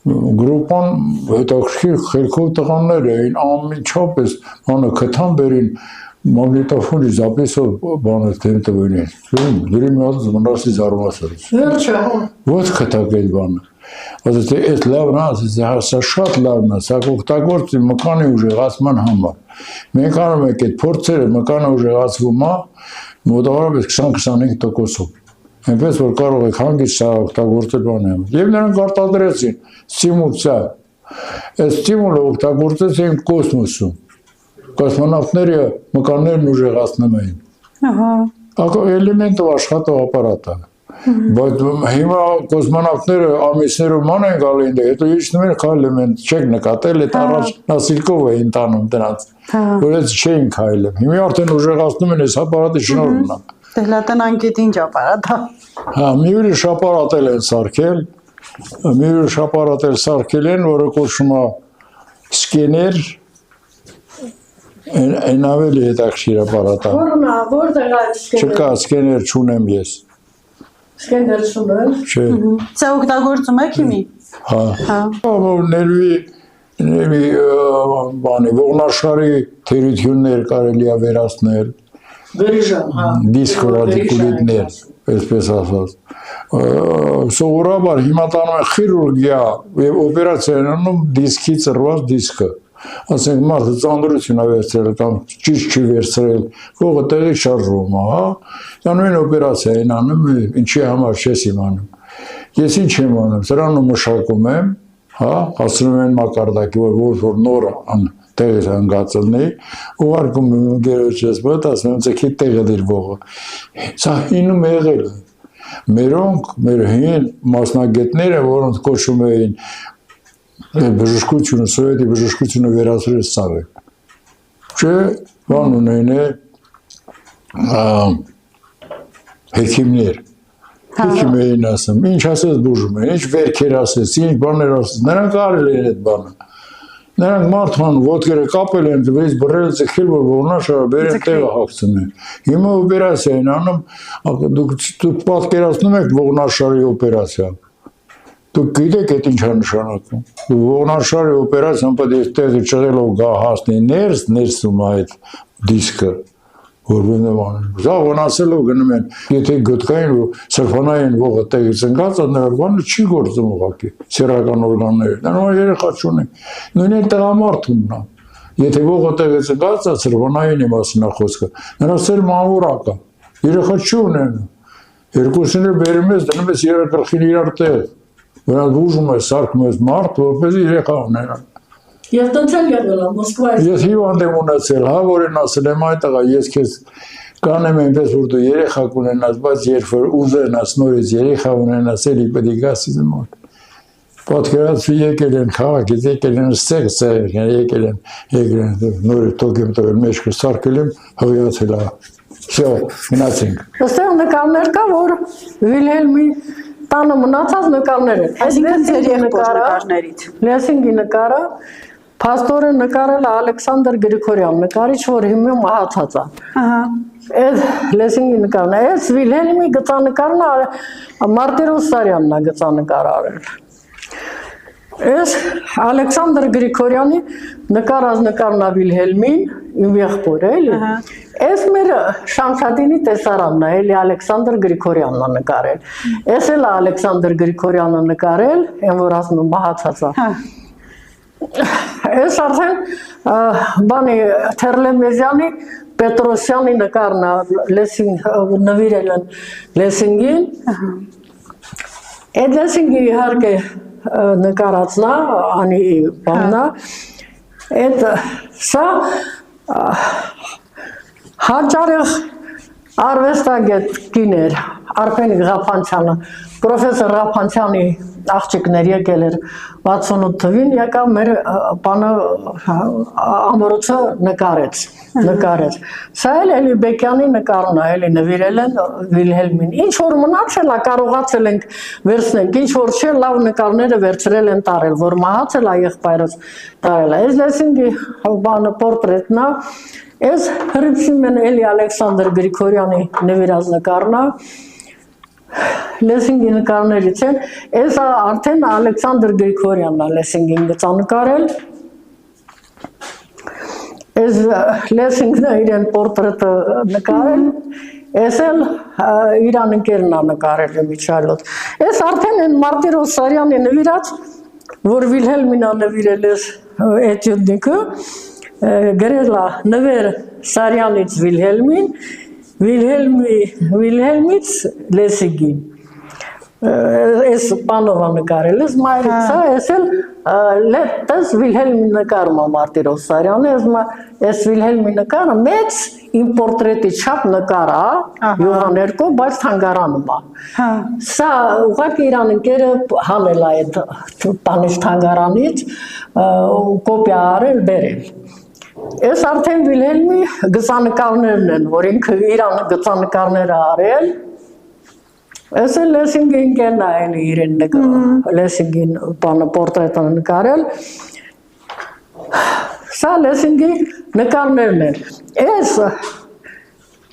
գրուպան հետաքրքիր խելքով տղաներ էին, անմիջապես բանը քթան բերին մագնիտոֆոնի զապիսով բանը դեմ տվին։ Դրի մի հատ մնացի զարմացած։ Վերջը։ Ո՞ց քթակ այդ բանը։ Ասես էս լավն է, ասես շատ լավն է, սա օգտագործի մկանի ուժեղացման համար։ Մենք անում ենք այդ փորձերը մկանը ուժեղացվում է մոտավորապես 20-25%-ով։ Այնպես որ կարող եք հանգիստ սա օգտագործել բանը։ Եվ նրանք արտադրեցին ստիմուլյացիա։ Այս ստիմուլը օգտագործեցին կոսմոսում։ Կոսմոնավտները մկաններն ուժեղացնում էին։ Ահա։ Էլեմենտով աշխատող ապարատ է։ Բայց հիմա կոսմոնավտները ամիսներով ման են գալի ինձ, հետո իջնում են քայլում, չեք նկատել, այդ առաջ նասիլկով էին տանում դրանց, որ այդ չէին քայլում։ Հիմա արդեն ուժեղացնում են այս ապարատի շնորհն է։ Դե լատան անկետ ինչ ապարատ է։ Հա, մի ուրիշ ապարատ են սարքել, մի ուրիշ ապարատ են սարքել են, որը կոչվում է սկեներ, այն ավելի հետաքրքիր ապարատ է։ Որն է, որտեղ է սկեներ։ Չկա, սկեներ չունեմ ես։ Սկեներ չունեմ։ Չէ։ Սա օգտագործում եք հիմի։ Հա։ Ներվի բանի ողնաշարի թերություններ կարելի է վերացնել։ Վերիժան, հա։ Դիսկորադիկուլիտներ, այսպես ասած։ Սովորաբար հիմա տանում են խիրուրգիա եւ օպերացիա են անում դիսկի ծռված դիսկը։ Ասենք մարդը ծանրություն է վերցրել կամ ճիշտ չի վերցրել, ողը տեղի շարժվում է, հա։ Անում են օպերացիա են անում, ինչի համար չես իմանում։ Ես ինչ եմ անում, սրանում մշակում եմ, հա, հասնում են մակարդակի, որ նոր տեղը հանգածելնի, ուղարկում եմ գերոջես մոտ, ասում եմ ձեքի տեղը դիր ողը։ Սա հինում եղել է։ Մերոնք, մեր հին մասնագետները, որոնց կոչում էին բժշկությունը, սովետի բժշկությունը վերացրել սավ է։ Չէ, բան ունեն է հեքիմներ։ Հեքիմ էին ասում, ինչ ասես բուժում են, ինչ վերքեր ասես, ինչ բաներ ասես, նրանք արել են այդ բանը։ Նրանք մարդման ոտքերը կապել են, դվից բռել ձգել, որ ողնաշարը բերեն տեղը հագցնեն։ Հիմա օպերացիա են անում, դուք պատկերացնում եք ողնաշարի օպերացիա։ Դուք գիտեք այդ ինչ է նշանակում։ Ողնաշարի օպերացիան պետք է տեղը ճղելով գա հասնի ներսում այդ դիսկը, որ բնական։ Դա ողնասելով գնում են, եթե գտկային սրբանային ողը տեղից ընկած, նրա բանը չի գործում ուղղակի, սեռական օրգանները։ Նա երեխա չունի։ Նույնիսկ տղամարդումն է։ Եթե ողը տեղից ընկած է, սրբանային իմաստն է խոսքը, նրա սեր մանվորակ է։ Երեխա չունեն։ Երկուսին բերում ես, դնում ես երեխին իրար տեղ։ Նրանց բուժում է, սարքում ես մարդ, որպես երեխա ունենան։ Եվ տնցել եղել է Մոսկվայից։ Ես հիվանդ եմ ունեցել, հա, որ են ասել եմ այդ տղա, ես քեզ կանեմ այնպես, որ դու երեխա կունենաս, բայց երբ որ ուզենաս նորից երեխա ունենաս, էլի պետք է գաս ինձ մոտ։ Պատկերացրու եկել են քաղաքից, եկել են ստեղ, եկել են նորից թոք եմ տվել մեջքը սարքել եմ, հղիացել է։ Всё, գնացինք։ Այստեղ նկարներ կա, որ Վիլհելմի տանը մնացած նկարներ են։ Այսինքն ձեր եղբոր նկարներից։ Լեսինգի նկարը փաստորը նկարել է Ալեքսանդր Գրիգորյան, նկարիչ, որ հիմա մահացած է։ Ահա։ Այդ Լեսինգի նկարն է, այս Վիլհելմի գծանկարն է Մարտիրոս Սարյանն է գծանկար արել։ Այս Ալեքսանդր Գրիգորյանի նկարած նկարն է Վիլհելմին, իմ եղբորը էլի։ Այս մեր Շամշադինի տեսարանն է, էլի Ալեքսանդր Գրիգորյանն է նկարել։ Այս էլ Ալեքսանդր Գրիգորյանը նկարել, այն որ ասում եմ մահացած է։ Այս արդեն բանի Թերլեմեզյանի Պետրոսյանի նկարն է Լեսինգ նվիրել են Լեսինգին։ Այդ Լեսինգի իհարկե նկարածն է, անի բանն է։ Այդ սա հաճարեղ արվեստագետ կիներ, Արփեն Ղափանցյանը, պրոֆեսոր Ռափանցյանի աղջիկներ եկել էր 68 թվին, եկավ մեր բանը ամորոցը նկարեց։ Սա էլի Բեկյանի նկարն է, էլի նվիրել են Վիլհելմին։ Ինչ որ մնացել է, կարողացել ենք վերցնենք, ինչ որ չէ, լավ նկարները վերցրել են տարել, որ մահացել է եղբայրս տարել է։ Այս լեսինգի բանը պորտրետն է, այս հրիփսիմեն էլի Ալեքսանդր Գրիգորյանի նվիրած նկարն է։ Լեսինգի նկարներից են, այս արդեն Ալեքսանդր Գրիգորյանն է լեսինգին գծանկարել։ Այս լեսինգն է իրեն պորտրետը նկարել, այս էլ իրան ընկերն է նկարել Միչայլոտ։ Այս արդեն են Մարտիրոս Սարյանի նվիրած, որ Վիլհելմին է նվիրել այս էտյուդնիկը, գրել է նվեր Սարյանից Վիլհելմին, Վիլհելմից լեսինգին։ Այս բանովա նկարել ես մայրից, այս էլ լետս Վիլհելմի նկարում է Մարտիրոս Սարյանը, այս Վիլհելմի նկարը մեծ իմ պորտրետի չափ նկար է, յուղաներկո, բայց թանգարանում է։ Սա ուղղակի իրան ընկերը հանել է այդ բանից թանգարանից, կոպիա արել, բերել։ Այս արդեն Վիլհելմի գծանկարներն են, որ ինքը իրան գծանկարները արել։ Այս էլ լեսինգի ընկերն է էլի իրեն լեսինգին բանը պորտրետը նկարել։ Սա լեսինգի նկարներն են։ Այս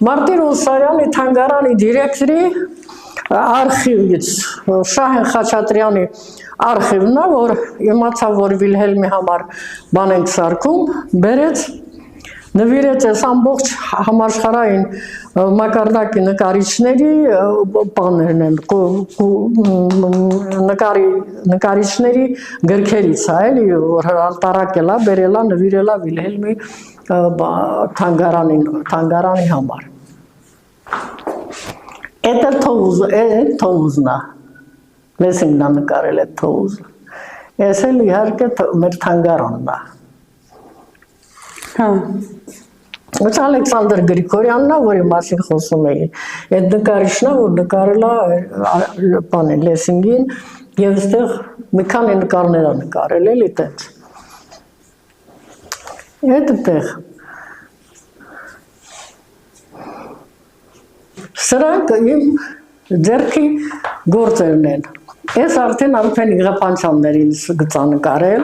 Մարտիրոս Սարյանի թանգարանի դիրեկտորի արխիվից Շահեն Խաչատրյանի արխիվն է, որ իմացավ, որ Վիլհելմի համար բան ենք սարքում, բերեց, նվիրեց այս ամբողջ համաշխարհային մակարդակի նկարիչների բաներն են, նկարիչների գրքերից է, էլի, որ տարակել է, բերել է, նվիրել է Վիլհելմի թանգարանի համար։ Էդ էլ թովուզն է, լեսինգն է նկարել է թովուզը։ Ես էլ իհարկե մեր թանգարանն է։ Ոչ Ալեքսանդր Գրիգորյանն է, որի մասին խոսում էի։ Այդ նկարիչն է, որ նկարել է բանը լեսինգին եւ այստեղ մի քանի նկարներ է նկարել, էլի տենց։ Այդտեղ սրանք իմ ձեռքի գործերն են։ Ես արդեն Ղեփանցյաններին գծանկարել։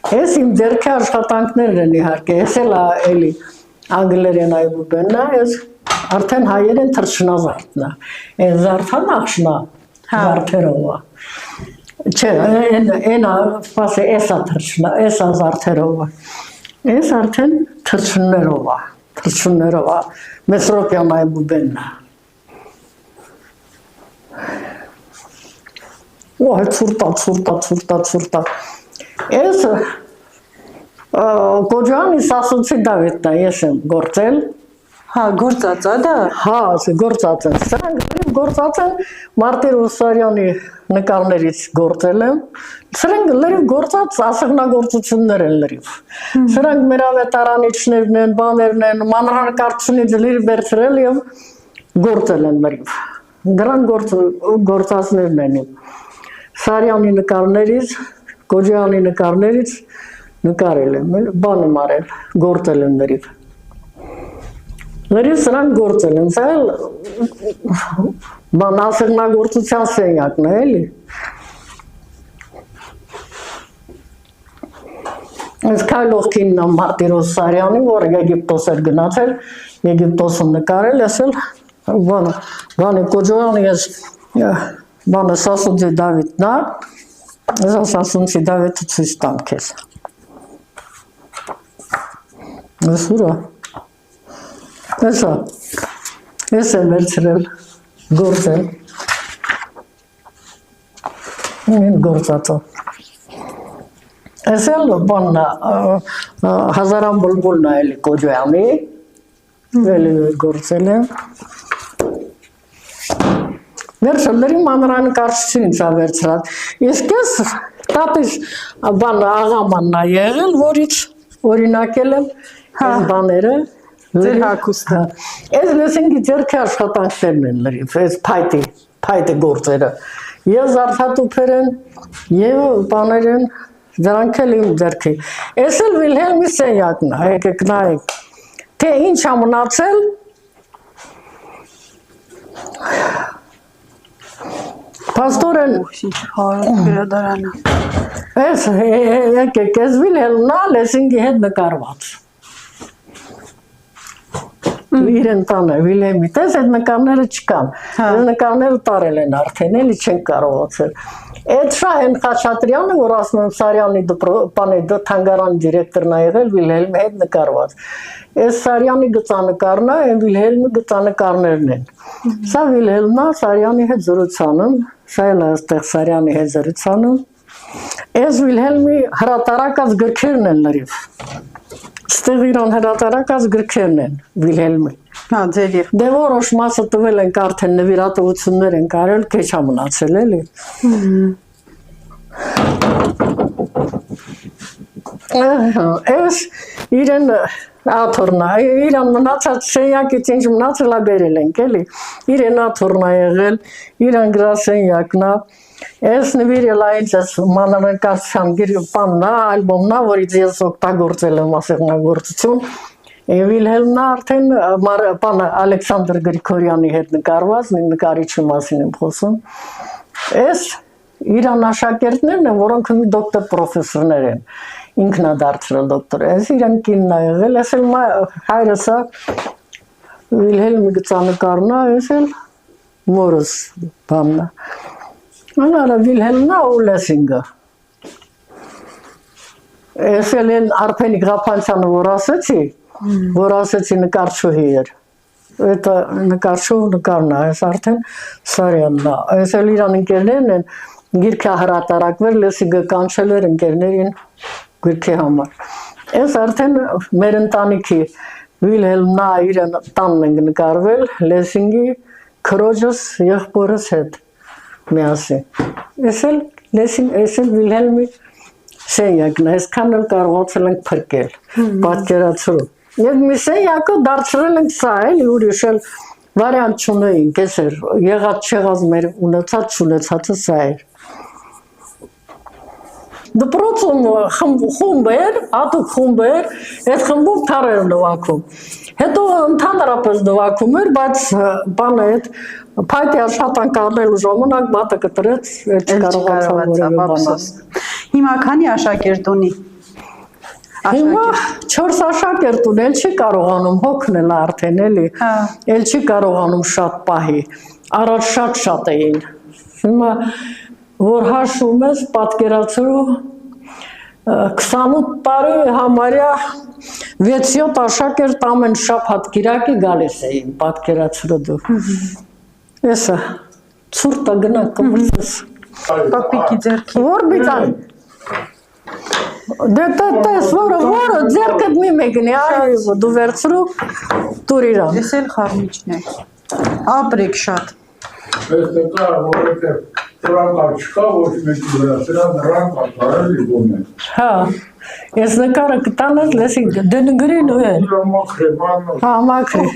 Ես իմ ձեռքի աշխատանքներն են իհարկե, ես էլ էլի անգլերենայի բուբենն է, ես արդեն հայերեն թռչնազարդն է։ Այս զարդան աղշնա զարդերով է։ Չէ, այնա սպասե էսա թռչնա, էսա զարդերով է։ Ես արդեն թռչուններով է, Մեսրոպյանայի բուբենն է։ Ոհ, ցուրտա։ Ես Կոջանի Սասունցի Դավիթն է, ես եմ գործել։ Հա, գործած է դա։ Հա, գործած են։ Սրանք գործած են Մարտիրոս Սարյանի նկարներից գործել եմ։ Սրանք լրիվ գործած ասեղնագործություններ են լրիվ։ Սրանք մեր ավետարանիչներն են, բաներն են, մանրանկարչությունից լրիվ վերցրել եւ գործել են լրիվ։ Դրանք գործածներն են։ Սարյանի նկարներից, Կոջյանի նկարներից նկարել եմ, բան եմ արել, գործել եմ լրիվ։ Լրիվ սրանք գործել են, սա էլ բան ասեղնագործության սենյակն է, էլի։ Այս քայլողքինն է Մարտիրոս Սարյանի, որ Եգիպտոս էր գնացել, Եգիպտոսում նկարել, ես էլ բանը Կոջյանի ես բանը Սասունցի Դավիթն է, ես Սասունցի Դավիթը ցույց տամ քեզ։ Ես ուրա։ Ես եմ վերցրել գործել։ Ինչ գործածը։ Ես էլ բանն Հազարան Բուլբուլն է էլի Կոջյանի, էլի գործել եմ։ Վերջերների մանրանկարչությունից է վերցրած։ Ես կես տապից բան աղամանն է եղել, որից օրինակել եմ այս բաները, Ձեր հագուստը։ Այս լեսինքի ձեռքի աշխատանքներն են լրիվ, այս փայտի գործերը։ Եվ զարդատուփեր են, եւ բաներ են, դրանք էլ իմ ձեռքի։ Այս էլ Վիլհելմի սենյակն է, եկեք նայեք։ Թե ինչ է մնացել։ Պաստորեն գրադարանը։ Այս եկեք, այս Վիլհելմն է լեսինքի հետ նկարված։ Իրեն տանը, Վիլհելմի, տես այդ նկարները չկան, այս նկարները տարել են արդեն, էլի չեն կարողացել։ Այդ Շահեն Խաչատրյանը, որ ասում եմ Սարյանի թանգարանի դիրեկտորն է եղել, Վիլհելմի հետ նկարված։ Այս Սարյանի գծանկարն է, այն Վիլհելմի գծանկարներն են։ Սա Վիլհելմն է Սարյանի հետ զրուցանում, սա էլ այստեղ Սարյանի հետ զրուցանում։ Այս Վիլհելմի հրատարակած գրքերն են լրիվ։ Ստեղ իրան հրատարակած գրքերն են Վիլհելմի։ Հա, ձեր եւ։ Դե որոշ մասը տվել ենք արդեն նվիրատվություններ են կարել, քեչ է մնացել էլի։ Այս իրեն աթորն է, իրան մնացած սենյակից ինչ մնացել է բերել ենք էլի։ Իրեն աթորն է եղել, իրան գրասենյակն է։ Ես նվիրել այնց ես մանրանկարչության բանն է, ալբոմն է, որից ես օգտագործել եմ ասեղնագործություն։ Վիլհելմն արդեն Ալեքսանդր Գրիգորյանի հետ նկարված, նկարիչի մասին եմ խոսում։ Այս իրան աշակերտներն են, որոնք մի դոկտոր պրոֆեսորներ են, ինքն է դարձրել դոկտոր։ Այս իրան կինն է եղել, ես էլ հայրս է Վիլհելմի գծանկարն է, ես էլ մորս բանն է։ Անալը Վիլհելմն է ու լեսինգը։ Ես էլ են Արփենիկ Ղափանցյանը որ ասեցի նկարչուհի էր։ Այդ նկարչու նկարն է, այս արդեն Սարյանն է։ Այս էլ իրան ընկերներն են, գիրքը հրատարակվել, լեսինգը կանչել էր ընկերներին գրքի համար։ Այս արդեն մեր ընտանիքի Վիլհելմն է, իրան տանն ենք նկարվել, լեսինգի քրոջս եղբորս հետ միասին։ Այս էլ Վիլհելմի սենյակն է, այսքան էլ կարողացել ենք փրկել, պատկերացրու։ Եվ մի սենյակը դարձրել ենք սա էլի, ուրիշ էլ վարիանտ չունեինք, էս էր, եղած չեղած մեր ունեցած չունեցածը սա էր։ Դպրոցում խումբ էր, հատուկ խումբ էր, այդ խմբում թառեր նվագում։ Հետո ընդհանրապես նվագում էր, բայց բանը այդ փայտի աշխատանք անելու ժամանակ բատը կտրեց, չկարողացավ որևէ բան։ Հիմա քանի աշակերտ ունի։ Հիմա 4 աշակերտ ունի, էլ չի կարողանում հոգնել արդեն էլի, էլ չի կարողանում շատ պահի, առաջ շատ էին։ Հիմա որ հաշվում ես պատկերացրու 28 տարի համարյա 6-7 աշակերտ ամեն շաբաթ կիրակի գալիս էին, պատկերացրու դու։ Էսա ցուրտը գնա կմրցես։ Պապիկի ձեռքի։ Որ բիծան։ Դե տես որը ձեռքդ մի մեկնի, այ դու վերցրու տուր իրան։ Ես էլ խառնիչն է։ Ապրեք շատ։ Ես նկար, որովհետև դրանկար չկա, ոչ մեկի վրա, սրան դրանկար կարել իգում է։ Հա, ես նկարը կտանես լեսին, դե նգրին ու են։ Մաքրե, մաննոս։ Հա, մաքրի։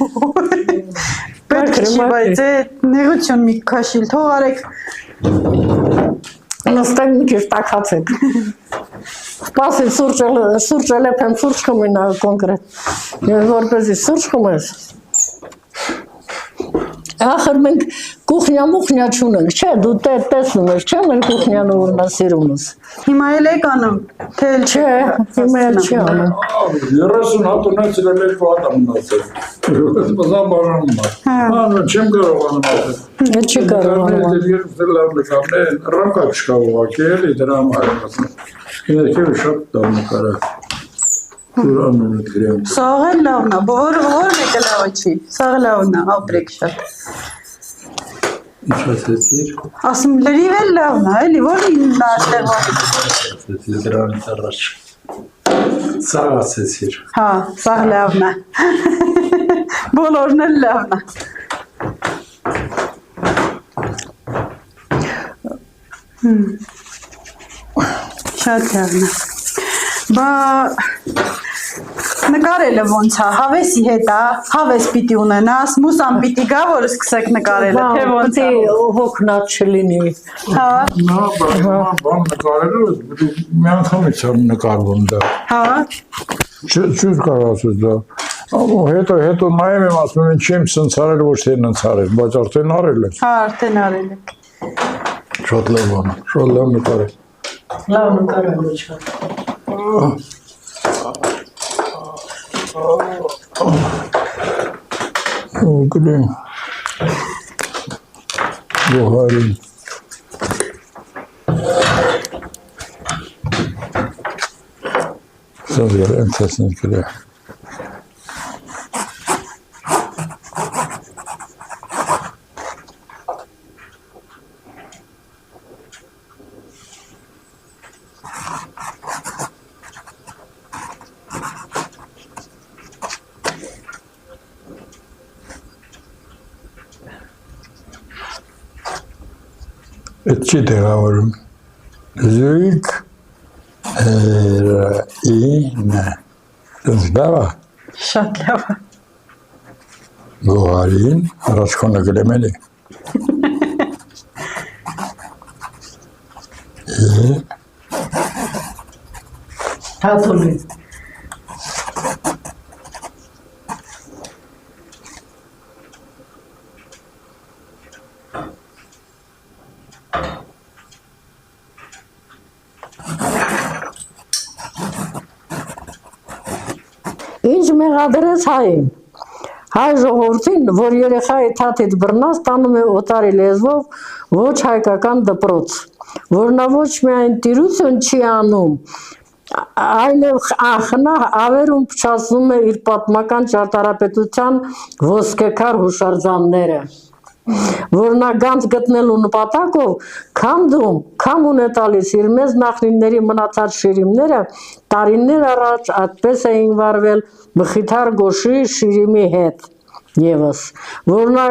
Պետք չի, բայց է նեղություն մի քաշիլ, թող արեք։ Նստեք մի քիչ տաքացեք։ Սպասի սուրճ լեփեմ, սուրճ խմինա կոնկրետ։ Ես որպեսի սուրճ խմես։ Ախր մենք կուխնյա չունենք, չէ, դու տեսնում ես, չէ, մեր կուխնյանը որնա սիրում ես։ Հիմա էլ եք անում, թե էլ չէ, հիմա էլ չի անում։ 30 հատ ունեցել եմ 2 հատ մնացել։ Բզան բաժանում է։ Չեմ կարողանում ասել։ Չի կարողանում։ Լավ նկարներ, ռամկա չկա ուղղակի, էլի դրա համար եմ ասում։ Իներքերը շատ լավ նկարը։ Ուրանում է գրեմ։ Սաղ էլ լավն է, որ մեկը լավ չի, սաղ լավն է, ապրեք շատ։ Ինչ ասեցիր։ Ասում լրիվ էլ լավն է, էլի, որ ինն այստեղ Ասեցիր դրանից առաջ։ Սաղ ասեցիր։ հա, սաղ լավն է։ Բոլորն էլ լավն է։ Շատ լավն է։ Բա նկարելը ոնց է, հավեսի հետ է, հավես պիտի ունենաս, մուսան պիտի գա, որ սկսեք նկարելը, թե ոնց է։ Հոգնած չլինի։ Հա։ Նա բան նկարելու մի անգամից եմ նկարվում դա։ Հա։ Չուր կարող ասես դա։ Հետո նայեմ եմ ասում եմ չեմ սնցարել ոչ թե ննցարել, բայց արդեն արել եմ։ Հա, արդեն արել եք։ Շատ լավ բան, շատ լավ նկարել։ Լավ նկարել չէ։ Գլեմ։ Գոհարին։ Սովեր ընթացնի կլե։ Այդ չի տեղավորում, զույգ ինը, դենց լավ է, Շատ լավ է։ գոհարին, առաջ քոնը գլեմ էլի, Թաթուլի։ Ինչ մեղադրեց հային։ Հայ ժողովրդին, որ երեխայի թաթից բռնած տանում է օտարի լեզվով ոչ հայկական դպրոց, որ նա ոչ միայն տիրություն չի անում, այլև ախնա ավերում փչացնում է իր պատմական ճարտարապետության ոսկեքար հուշարձանները, որ նա գանձ գտնելու նպատակով քամ ունե տալիս իր մեծ նախնիների մնացած շիրիմները տարիներ առաջ այդպես էին վարվել Մխիթար Գոշի շիրիմի հետ եւս, որ նա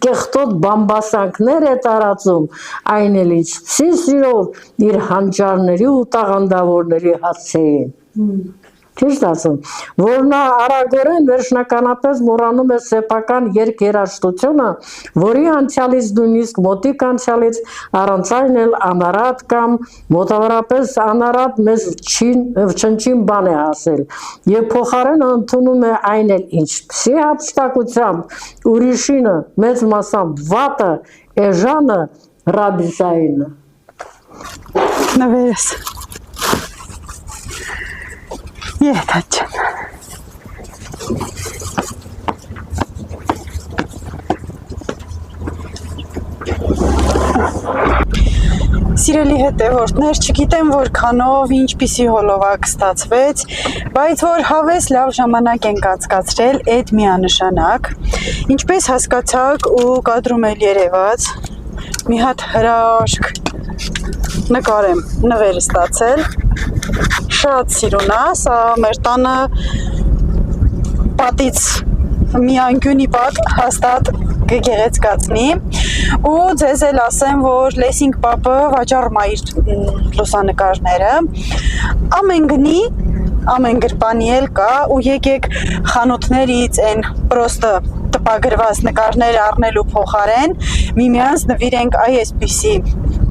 կեղտոտ բամբասանքներ է տարածում, այն էլ ինչպիսի սիրով իր հանճարների ու տաղանդավորների հասցեին։ Ճիշտ ասում, որ նա արագորեն վերջնականապես մոռանում է սեփական երգերաշտությունը, որի անցյալից նույնիսկ մոտիկ անցյալից առանց այն էլ անարատ կամ մոտավորապես անարատ մեզ չնչին բան է ասել, եւ փոխարենը ընդունում է այն էլ ինչպիսի հափշտակությամբ ուրիշինը, մեծ մասամբ վատը, էժանը, ռաբիսայինը։ Նվերս։ Եթաչան։ Սիրելի հետևորդներ, չգիտեմ որքանով ինչպիսի հոլովակ ստացվեց, բայց որ հավես լավ ժամանակ ենք անցկացրել, այդ միանշանակ։ Ինչպես հասկացաք ու կադրում էլ երևաց, մի հատ հրաշք նկարեմ նվեր ստացել, շատ սիրուն է, սա մեր տանը պատից մի անկյունի պատ հաստատ կգեղեցկացնի ու ձեզ էլ ասեմ, որ Լեսինգ պապը վաճառում է իր լուսանկարները, ամեն գնի, ամեն գրպանի էլ կա ու եկեք խանութներից են պրոստը տպագրված նկարներ առնելու փոխարեն միմյանց նվիրենք այսպիսի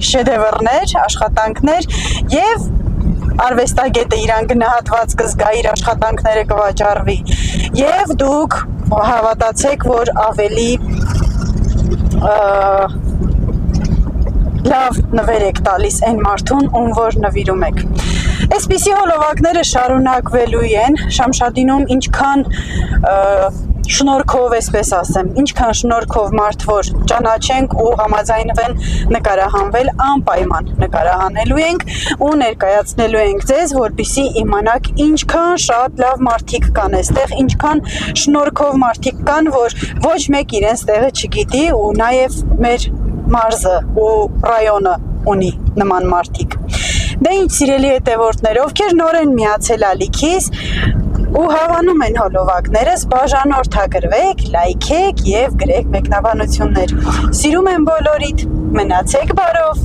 շեդևրներ, աշխատանքներ եւ արվեստագետը իրան գնահատված կզգա, իր աշխատանքները կվաճառվի եւ դուք հավատացեք, որ ավելի լավ նվեր եք տալիս այն մարդուն, ում որ նվիրում եք։ Այսպիսի հոլովակները շարունակվելու են Շամշադինում, ինչքան շնորհքով, այսպես ասեմ, ինչքան շնորհքով մարդ որ ճանաչենք ու համաձայնվեն նկարահանվել, անպայման նկարահանելու ենք ու ներկայացնելու ենք ձեզ, որպեսզի իմանաք ինչքան շատ լավ մարդիկ կան այստեղ, ինչքան շնորհքով մարդիկ կան, որ ոչ մեկ իրենց տեղը չգիտի ու նաև մեր մարզը ու ռայոնը ունի նման մարդիկ։ Դե ինչ սիրելի հետևորդներ, ովքեր նոր են միացել ալիքիս ու հավանում են հոլովակներս, բաժանորդագրվեք, լայքեք եւ գրեք մեկնաբանություններ։ Սիրում եմ բոլորիդ, մնացեք բարով։